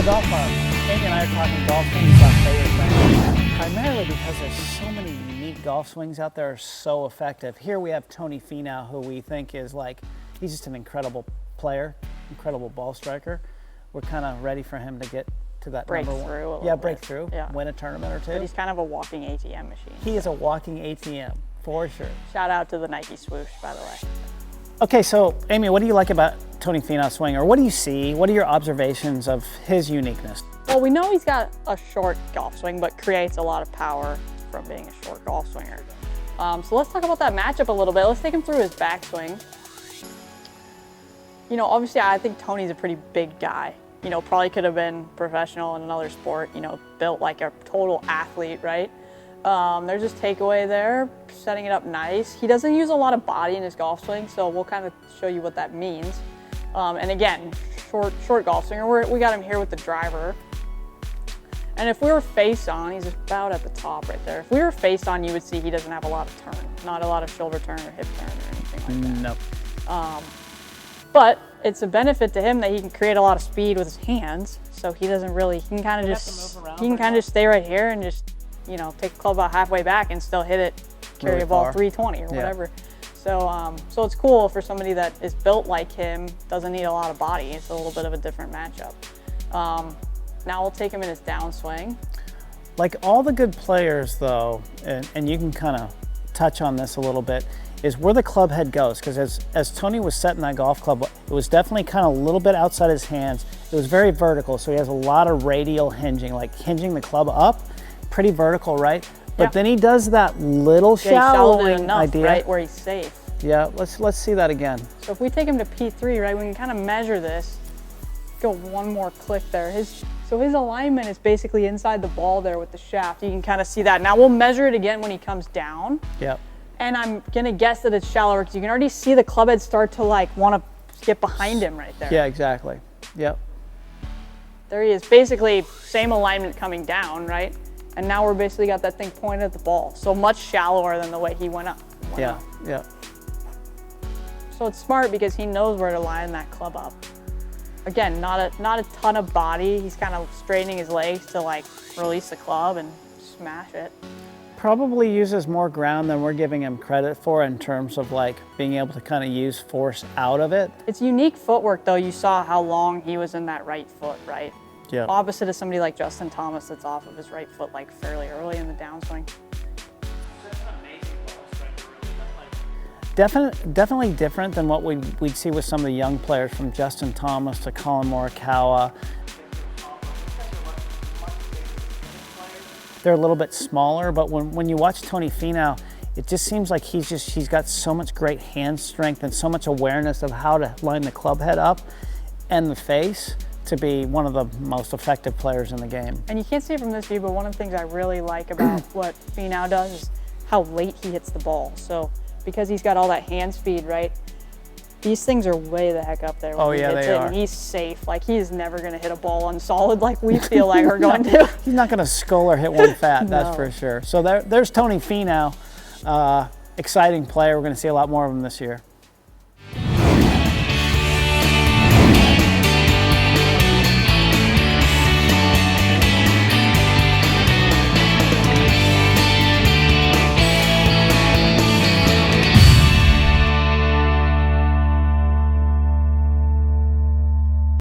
the golf farm. Amy and I are talking golf swings about favorite things, primarily because there's so many unique golf swings out there, are so effective. Here we have Tony Finau, who we think is like, he's just an incredible player, incredible ball striker. We're kind of ready for him to get to that break number through one. a little break bit. through, Yeah. win a tournament or two. But he's kind of a walking ATM machine. He is a walking ATM, for sure. Shout out to the Nike swoosh, by the way. Okay, so Amy, what do you like about Tony Finau's swing, or what do you see? What are your observations of his uniqueness? Well, we know he's got a short golf swing, but creates a lot of power from being a short golf swinger. So let's talk about that matchup a little bit. Let's take him through his backswing. You know, obviously I think Tony's a pretty big guy. You know, probably could have been professional in another sport, you know, built like a total athlete, right? There's his takeaway there, setting it up nice. He doesn't use a lot of body in his golf swing, so we'll kind of show you what that means. And again, short golf swinger. We got him here with the driver. And if we were face on, he's about at the top right there. If we were face on, you would see he doesn't have a lot of turn, not a lot of shoulder turn or hip turn or anything like that. Nope. But it's a benefit to him that he can create a lot of speed with his hands. So he doesn't really, he can kind of just stay right here and just, you know, take the club about halfway back and still hit it, carry really a ball far. 320 or whatever. So, so it's cool for somebody that is built like him, doesn't need a lot of body. It's a little bit of a different matchup. Now we'll take him in his downswing. Like all the good players though, and you can kind of touch on this a little bit, is where the club head goes. Because as Tony was setting that golf club, it was definitely kind of a little bit outside his hands. It was very vertical, so he has a lot of radial hinging, like hinging the club up, pretty vertical, right? But then he does that little shallowing enough, idea, right, where he's safe. Yeah, let's see that again. So if we take him to P3, right, we can kind of measure this. Go one more click there. So his alignment is basically inside the ball there with the shaft. You can kind of see that. Now we'll measure it again when he comes down. Yep. And I'm gonna guess that it's shallower because you can already see the club head start to like want to get behind him right there. Yeah, exactly. Yep. There he is. Basically same alignment coming down, right? And now we're basically got that thing pointed at the ball. So much shallower than the way he went up. Yeah. So it's smart because he knows where to line that club up. Again, not a ton of body. He's kind of straightening his legs to like release the club and smash it. Probably uses more ground than we're giving him credit for in terms of like being able to kind of use force out of it. It's unique footwork though. You saw how long he was in that right foot, right? Yeah. Opposite of somebody like Justin Thomas that's off of his right foot like fairly early in the downswing. Definitely different than what we'd see with some of the young players, from Justin Thomas to Colin Morikawa. They're a little bit smaller, but when you watch Tony Finau, it just seems like he's got so much great hand strength and so much awareness of how to line the club head up and the face to be one of the most effective players in the game. And you can't see it from this view, but one of the things I really like about what Finau does is how late he hits the ball. So because he's got all that hand speed, right? These things are way the heck up there when he hits it, and he's safe. Like he's never gonna hit a ball on solid like we feel like we're going to. He's not gonna skull or hit one fat, that's for sure. So there's Tony Finau, exciting player. We're gonna see a lot more of him this year.